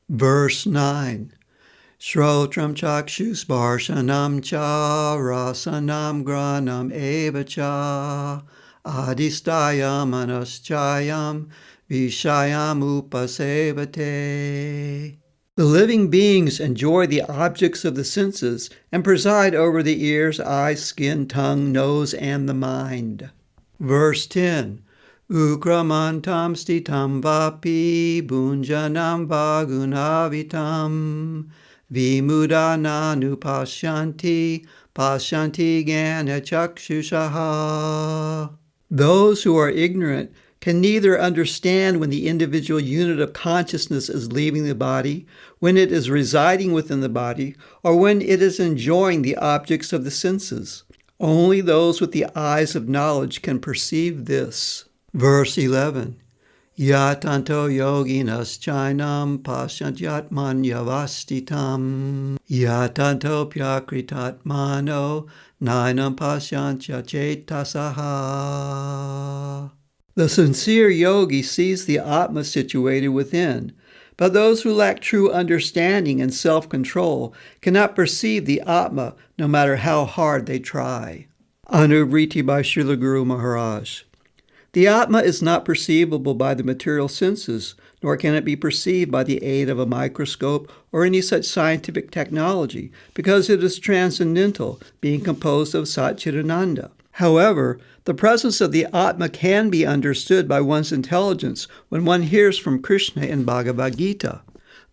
Verse 9. Shrotram chakshusparshanam cha rasanam granam eva cha adistayam manaschayam vishayam upasevate. The living beings enjoy the objects of the senses and preside over the ears, eyes, skin, tongue, nose, and the mind. Verse 10. Ukramantam stitam vapi bunjanam vagunavitam vimudana pasyanti gana chakshushaha. Those who are ignorant can neither understand when the individual unit of consciousness is leaving the body, when it is residing within the body, or when it is enjoying the objects of the senses. Only those with the eyes of knowledge can perceive this. Verse 11. Yatanto yoginas chainam pasyantyatman yavastitam yatanto pyakritatmano nainam pasyantya chetasaha. The sincere yogi sees the Atma situated within, but those who lack true understanding and self-control cannot perceive the Atma no matter how hard they try. Anuvriti by Srila Guru Maharaj. The Atma is not perceivable by the material senses, nor can it be perceived by the aid of a microscope or any such scientific technology, because it is transcendental, being composed of Satchidananda. However, the presence of the Atma can be understood by one's intelligence when one hears from Krishna in Bhagavad Gita.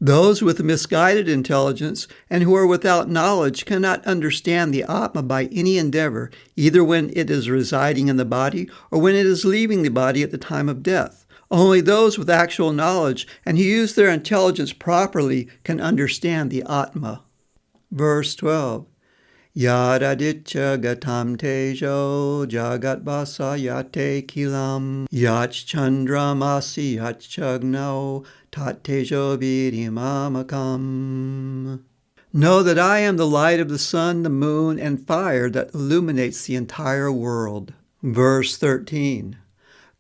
Those with misguided intelligence and who are without knowledge cannot understand the Atma by any endeavor, either when it is residing in the body or when it is leaving the body at the time of death. Only those with actual knowledge and who use their intelligence properly can understand the Atma. Verse 12. Yadaditya gatam tejo jagat vasayate kilam yach chandramasi yach chagno tat tejo vidimamakam. Know that I am the light of the sun, the moon, and fire that illuminates the entire world. Verse 13.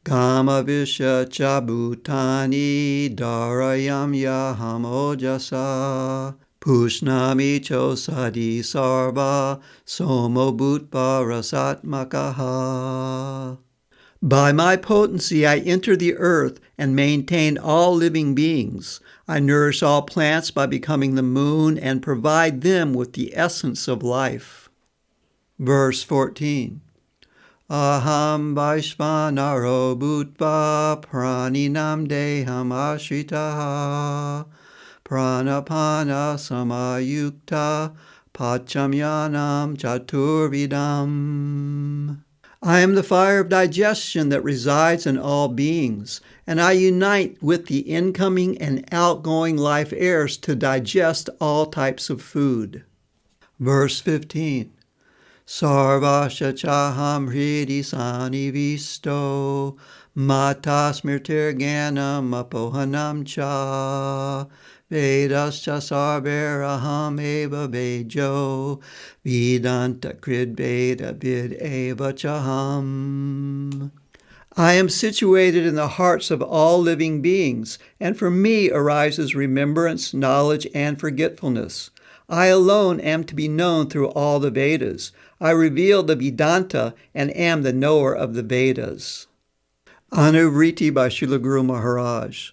Kama visha chabutani darayam yaham ojasa Pushnami chosadi sarva somo bhutva rasatmakaha. By my potency I enter the earth and maintain all living beings. I nourish all plants by becoming the moon and provide them with the essence of life. Verse 14. Aham vaishvanaro bhutva praninam deham ashritaha Pranapana samayukta pachamyanam chaturvidam. I am the fire of digestion that resides in all beings, and I unite with the incoming and outgoing life airs to digest all types of food. Verse 15. Sarvasya chaham hridi sanivisto matasmirtirganam apohanam cha Vedascha sarveraham eva vejo Vedanta krid veda vid eva chaham. I am situated in the hearts of all living beings, and from me arises remembrance, knowledge, and forgetfulness. I alone am to be known through all the Vedas. I reveal the Vedanta and am the knower of the Vedas. Anuvriti by Srila Guru Maharaj.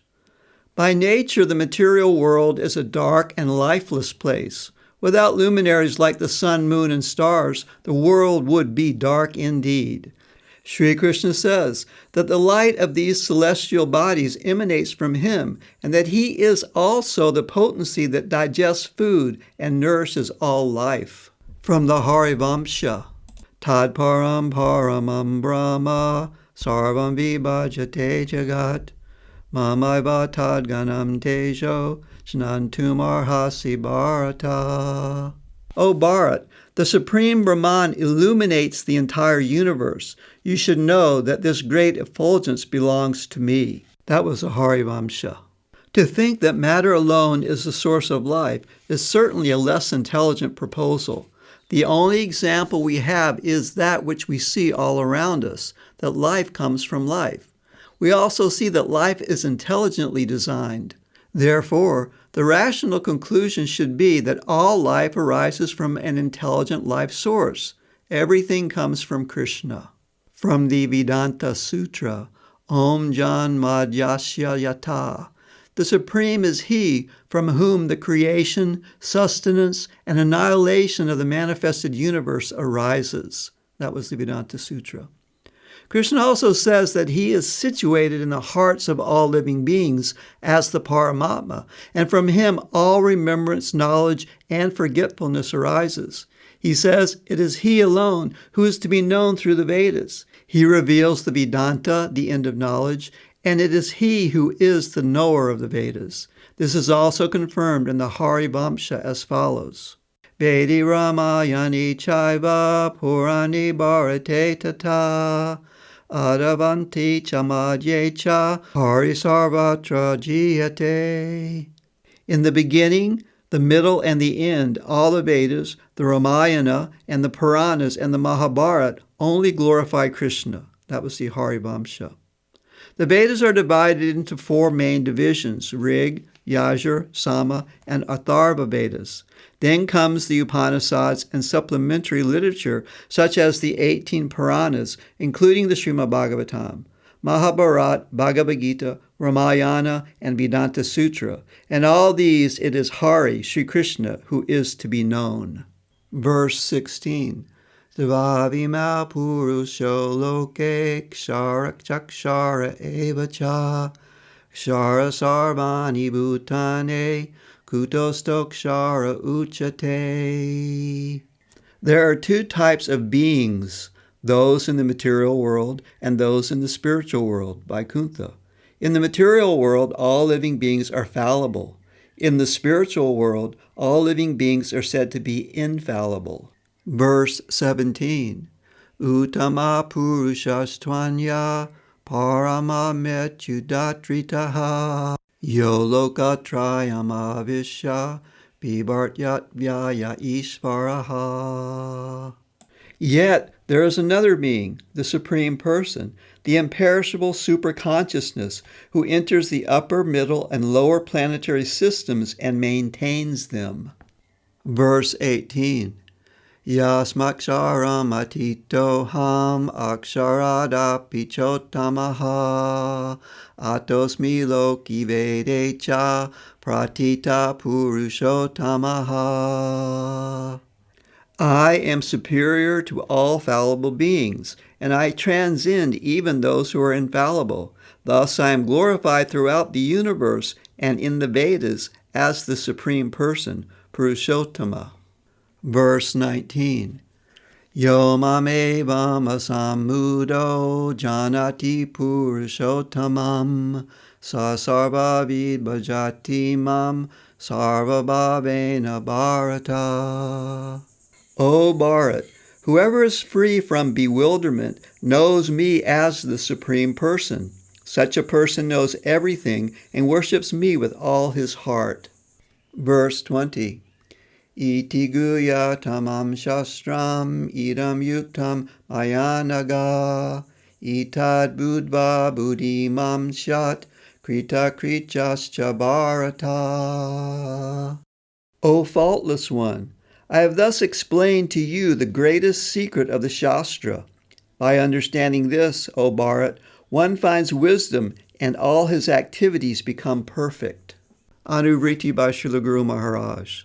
By nature, the material world is a dark and lifeless place. Without luminaries like the sun, moon, and stars, the world would be dark indeed. Sri Krishna says that the light of these celestial bodies emanates from him, and that he is also the potency that digests food and nourishes all life. From the Harivamsha. Tad param paramam brahma sarvam vibhajate jagat Mamaiva tad ganam tejo snantum arhasi bharata. O Bharat, the Supreme Brahman illuminates the entire universe. You should know that this great effulgence belongs to me. That was a Harivamsha. To think that matter alone is the source of life is certainly a less intelligent proposal. The only example we have is that which we see all around us, that life comes from life. We also see that life is intelligently designed. Therefore, the rational conclusion should be that all life arises from an intelligent life source. Everything comes from Krishna. From the Vedanta Sutra, Om Jan Madhyasya Yata. The Supreme is He from whom the creation, sustenance, and annihilation of the manifested universe arises. That was the Vedanta Sutra. Krishna also says that He is situated in the hearts of all living beings as the Paramatma, and from Him all remembrance, knowledge, and forgetfulness arises. He says it is He alone who is to be known through the Vedas. He reveals the Vedanta, the end of knowledge, and it is He who is the knower of the Vedas. This is also confirmed in the Hari Vamsha as follows. Vedi Ramayani Chaiva Purani Bharate Tata Adavanti Chamadye Cha Hari Sarvatra Jiyate. In the beginning, the middle, and the end, all the Vedas, the Ramayana, and the Puranas, and the Mahabharata only glorify Krishna. That was the Hari Vamsha. The Vedas are divided into four main divisions, Rig, Yajur, Sama, and Atharva Vedas. Then comes the Upanishads and supplementary literature, such as the 18 Puranas, including the Srimad Bhagavatam, Mahabharata, Bhagavad Gita, Ramayana, and Vedanta Sutra. And all these it is Hari, Sri Krishna, who is to be known. Verse 16. Svavima purusho loke kshara chakshara eva cha kshara sarvani bhutane kutostokshara uchate. There are two types of beings, those in the material world and those in the spiritual world, Vaikuntha. In the material world, all living beings are fallible. In the spiritual world, all living beings are said to be infallible. Verse 17. Uttama purushastvanya parama metyudatritaha yolokatrayama visha bibartyat vyaya isvaraha. Yet there is another being, the Supreme Person, the imperishable superconsciousness, who enters the upper, middle, and lower planetary systems and maintains them. Verse 18. Yasmaksharam atitoham aksharadapi chotamaha atosmi loki vedecha pratita purushotamaha. I am superior to all fallible beings, and I transcend even those who are infallible. Thus I am glorified throughout the universe and in the Vedas as the Supreme Person, Purushottama. Verse 19. Yo mamevam asammudo janati purushottamam sa sarvavid bhajati mam sarvabhavena bharata. O Bharat, whoever is free from bewilderment knows me as the Supreme Person. Such a person knows everything and worships me with all his heart. Verse 20. Iti guya tamam shastram idam yuktam mayanaga itad budva buddhimam shat krita krichascha bharata. O faultless one, I have thus explained to you the greatest secret of the Shastra. By understanding this, O Bharat, one finds wisdom and all his activities become perfect. Anuvriti by Srila Guru Maharaj.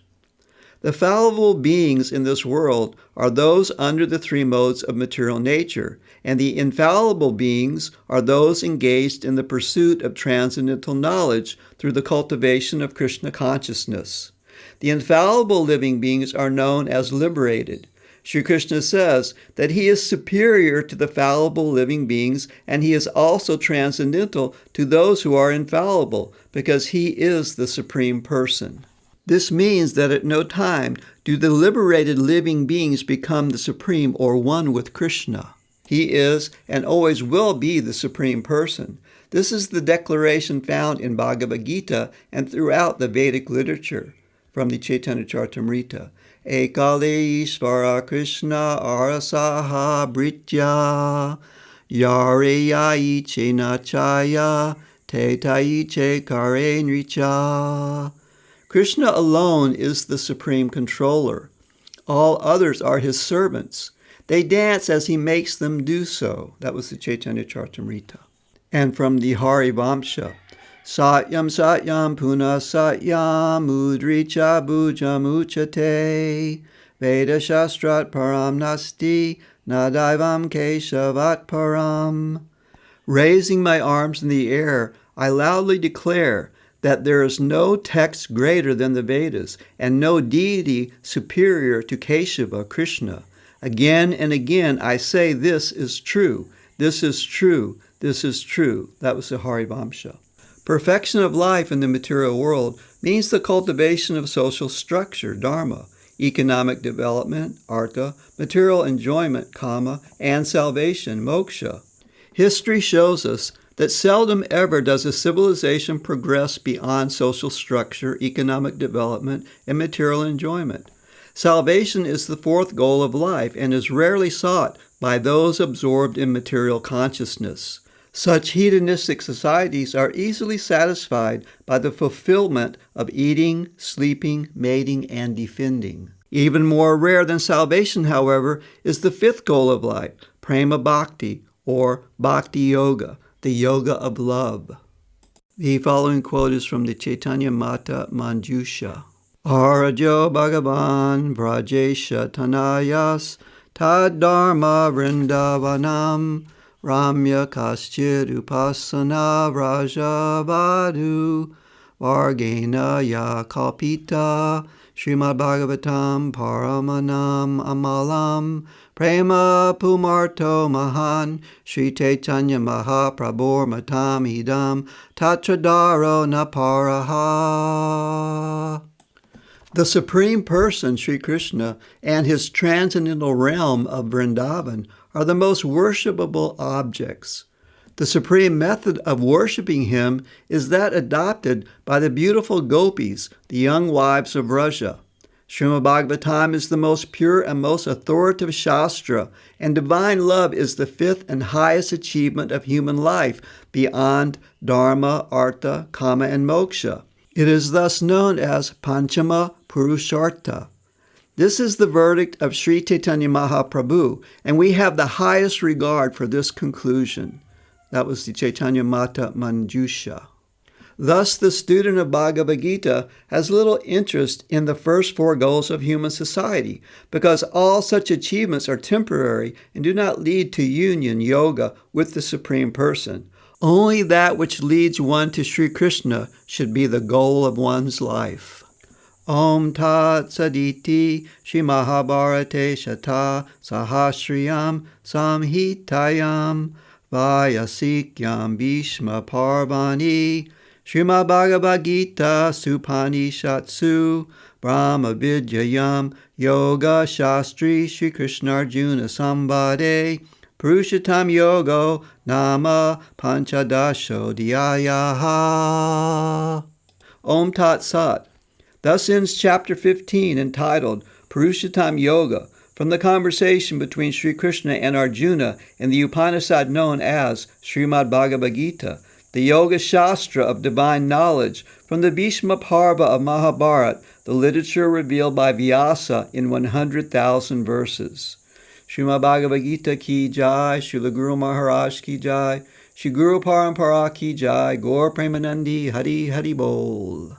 The fallible beings in this world are those under the three modes of material nature, and the infallible beings are those engaged in the pursuit of transcendental knowledge through the cultivation of Krishna consciousness. The infallible living beings are known as liberated. Sri Krishna says that He is superior to the fallible living beings, and He is also transcendental to those who are infallible, because He is the Supreme Person. This means that at no time do the liberated living beings become the Supreme or one with Krishna. He is and always will be the Supreme Person. This is the declaration found in Bhagavad Gita and throughout the Vedic literature. From the Chaitanya Charitamrita. Ekale Ishvara Krishna Arasaha Britya Yareyai Chenachaya te taiche kare nricha. Krishna alone is the supreme controller. All others are his servants. They dance as he makes them do so. That was the Chaitanya Charitamrita. And from the Hari Vamsha, Satyam Satyam Puna Satyam Mudricha Bhujam Uchate Veda Shastrat Param Nasti Nadaivam Keshavat Param. Raising my arms in the air, I loudly declare that there is no text greater than the Vedas and no deity superior to Keshava, Krishna. Again and again I say this is true, this is true, this is true. That was the Hari Vamsha. Perfection of life in the material world means the cultivation of social structure, dharma, economic development, artha, material enjoyment, kama, and salvation, moksha. History shows us that seldom ever does a civilization progress beyond social structure, economic development, and material enjoyment. Salvation is the fourth goal of life and is rarely sought by those absorbed in material consciousness. Such hedonistic societies are easily satisfied by the fulfillment of eating, sleeping, mating, and defending. Even more rare than salvation, however, is the fifth goal of life, prema bhakti, or bhakti yoga, the yoga of love. The following quote is from the Chaitanya Mata Manjusha. Arajo Bhagavan Vrajesha Tanayas Tad Dharma Vrindavanam Ramya Kaschid Upasana Vrajavadu Vargena Ya Kalpita Srimad Bhagavatam Paramanam Amalam Prema Pumarto Mahan Sri Chaitanya Mahaprabhur Matam Idam Tatradaro Naparaha. The Supreme Person, Sri Krishna, and his transcendental realm of Vrindavan are the most worshipable objects. The supreme method of worshiping him is that adopted by the beautiful gopis, the young wives of Vraja. Srimad Bhagavatam is the most pure and most authoritative shastra, and divine love is the fifth and highest achievement of human life beyond dharma, artha, kama, and moksha. It is thus known as Panchama Purushartha. This is the verdict of Sri Chaitanya Mahaprabhu, and we have the highest regard for this conclusion. That was the Chaitanya Mata Manjusha. Thus, the student of Bhagavad Gita has little interest in the first four goals of human society, because all such achievements are temporary and do not lead to union, yoga, with the Supreme Person. Only that which leads one to Sri Krishna should be the goal of one's life. Om Tat Saditi Shri Mahabharate Shata Sahasriyam Samhitayam Vayasikyam Bhishma Parvani Srimad Bhagavad Gita Supanishatsu Brahma Vidyayam Yoga Shastri Shri Krishna Arjuna Sambade Purushottam Yogo Nama Panchadasho Dhyayaha. Om Tat Sat. Thus ends chapter 15, entitled Purushottam Yoga, from the conversation between Sri Krishna and Arjuna in the Upanishad known as Srimad Bhagavad Gita, the Yoga Shastra of divine knowledge, from the Bhishma Parva of Mahabharata, the literature revealed by Vyasa in 100,000 verses. Srimad Bhagavad Gita ki jai, Srila Guru Maharaj ki jai, Shri Guru Parampara ki jai, Gaur Premanandi Hari Hari Bol.